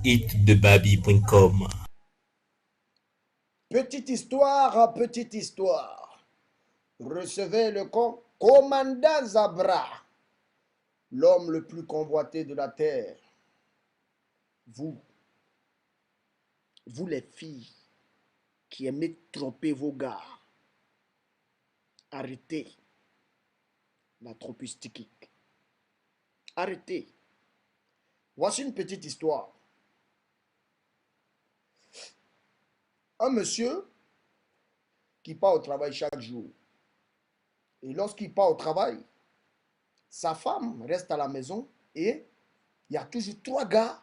hitdebaby.com. Petite histoire, petite histoire. Recevez le commandant Zabra, l'homme le plus convoité de la terre. Vous, vous les filles qui aimez tromper vos gars, arrêtez la tropistique. Arrêtez. Voici une petite histoire. Un monsieur qui part au travail chaque jour. Et lorsqu'il part au travail, sa femme reste à la maison et il y a toujours trois gars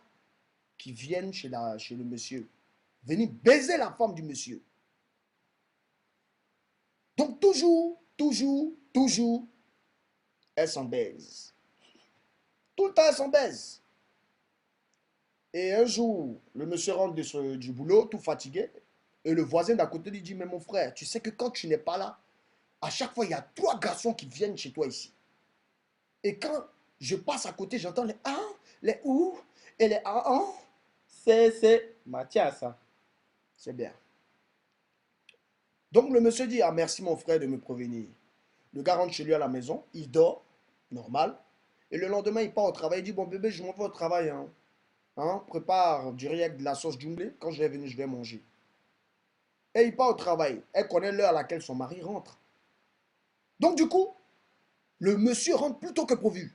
qui viennent chez le monsieur, venir baiser la femme du monsieur. Donc toujours, elle s'en baise. Tout le temps, elle s'en baise. Et un jour, le monsieur rentre du boulot, tout fatigué, et le voisin d'à côté lui dit, mais mon frère, tu sais que quand tu n'es pas là, à chaque fois, il y a trois garçons qui viennent chez toi ici. Et quand je passe à côté, j'entends les ah, les ou et les ah, ah. C'est Mathias, ça. C'est bien. Donc le monsieur dit, ah merci mon frère de me prévenir. Le gars rentre chez lui à la maison, il dort, normal. Et le lendemain, il part au travail, il dit, bon bébé, je m'en vais au travail. Prépare du riz avec de la sauce jumblée. Quand je vais venir, je vais manger. Et il part au travail. Elle connaît l'heure à laquelle son mari rentre. Donc du coup, le monsieur rentre plus tôt que prévu.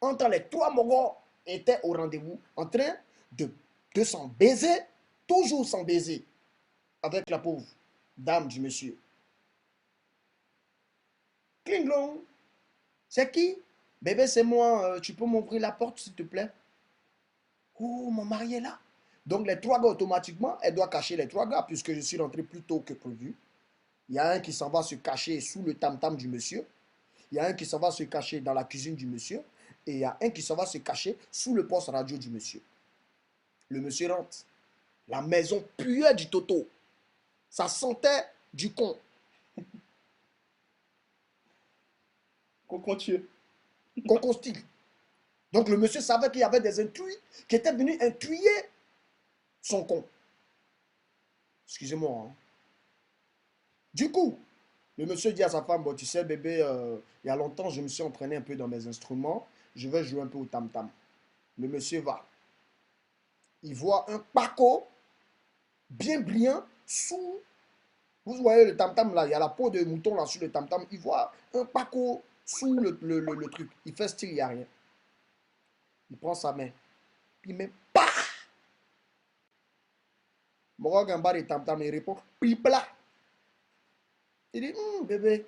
Entre les trois mogos étaient au rendez-vous en train de s'en baiser, toujours s'en baiser, avec la pauvre dame du monsieur. Klinglong, c'est qui? Bébé, c'est moi. Tu peux m'ouvrir la porte, s'il te plaît? Oh, mon mari est là. Donc, les trois gars, automatiquement, elle doit cacher les trois gars, puisque je suis rentré plus tôt que prévu. Il y a un qui s'en va se cacher sous le tam-tam du monsieur. Il y a un qui s'en va se cacher dans la cuisine du monsieur. Et il y a un qui s'en va se cacher sous le poste radio du monsieur. Le monsieur rentre. La maison puait du toto. Ça sentait du con. Concontieux. Concon style. Donc, le monsieur savait qu'il y avait des intrus qui étaient venus intuyer son con. Excusez-moi. Du coup, le monsieur dit à sa femme, bon, tu sais, bébé, il y a longtemps, je me suis entraîné un peu dans mes instruments. Je vais jouer un peu au tam-tam. Le monsieur va. Il voit un paco bien brillant sous. Vous voyez le tam-tam là, il y a la peau de mouton là sur le tam-tam. Il voit un paco sous le truc. Il fait style, il n'y a rien. Il prend sa main. Puis il met PAH! Moro Gamba de tam-tam, il répond Pipla. Il dit, bébé,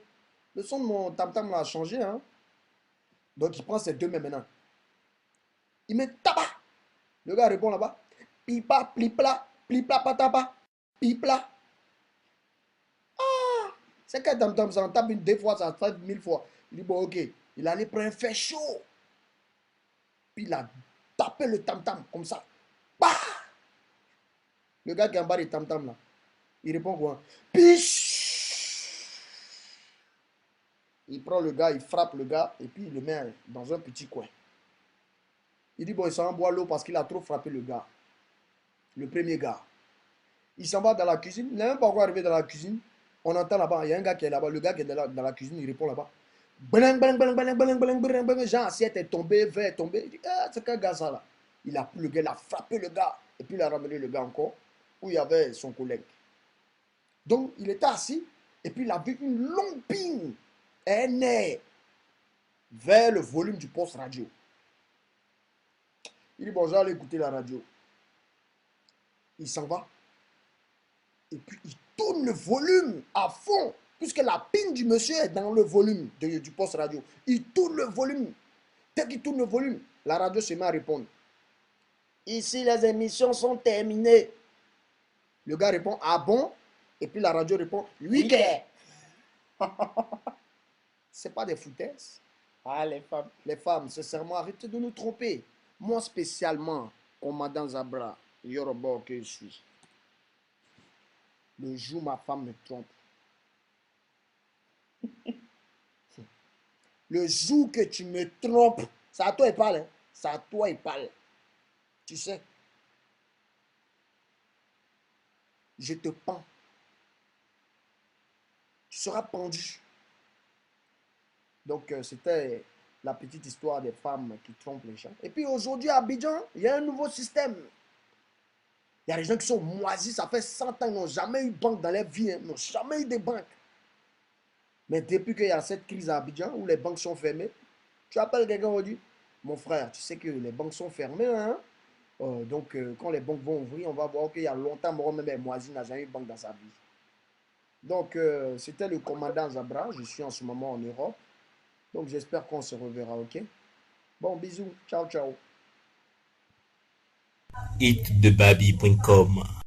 le son de mon tam-tam là a changé. Hein? Donc il prend ses deux mains maintenant. Il met tabac. Le gars répond là-bas. Pipa, plipla, plipla, patapa, pipla. C'est que tam-tam, ça en tape une, deux fois, ça tape 1000 fois. Il dit, bon, ok. Il allait prendre un fait chaud. Puis il a tapé le tam-tam comme ça. Bah! Le gars qui est en bas du tam-tam là, il répond quoi? Piche! Il prend le gars, il frappe le gars et puis il le met dans un petit coin. Il dit, bon, il s'en boit l'eau parce qu'il a trop frappé le gars. Le premier gars. Il s'en va dans la cuisine. Il n'est même pas encore arrivé dans la cuisine. On entend là-bas, il y a un gars qui est là-bas. Le gars qui est dans la cuisine, il répond là-bas. Jean assiette est tombé, verre est tombé. Il dit, ah, c'est quel gars ça là? Il a pris le gars, il a frappé le gars. Et puis il a ramené le gars encore, où il y avait son collègue. Donc il était assis, et puis il a vu une longue ping, un air, vers le volume du poste radio. Il dit, bon, j'allais écouter la radio. Il s'en va. Et puis il tourne le volume à fond, puisque la ping du monsieur est dans le volume du poste radio. Il tourne le volume. Dès qu'il tourne le volume, la radio se met à répondre. Ici, les émissions sont terminées. Le gars répond, ah bon? Et puis la radio répond, oui, que? C'est pas des foutaises. Ah, les femmes. Les femmes, sincèrement, arrêtez de nous tromper. Moi spécialement, commandant Zabra, Yoruba que je suis. Le jour où ma femme me trompe, le jour que tu me trompes, c'est à toi il parle. Hein? C'est à toi il parle. Tu sais. je te pends. Tu seras pendu. Donc, c'était la petite histoire des femmes qui trompent les gens. Et puis aujourd'hui, à Abidjan, il y a un nouveau système. Il y a des gens qui sont moisis, ça fait 100 ans, ils n'ont jamais eu de banque dans leur vie, hein, ils n'ont jamais eu de banque. Mais depuis qu'il y a cette crise à Abidjan, où les banques sont fermées, tu appelles quelqu'un aujourd'hui, mon frère, tu sais que les banques sont fermées, hein? Quand les banques vont ouvrir, on va voir qu'il y a longtemps, même Moisi n'a jamais eu de banque dans sa vie. Donc, c'était le commandant Zabra. Je suis en ce moment en Europe. Donc, j'espère qu'on se reverra, ok? Bon, bisous. Ciao, ciao. Hitdebaby.com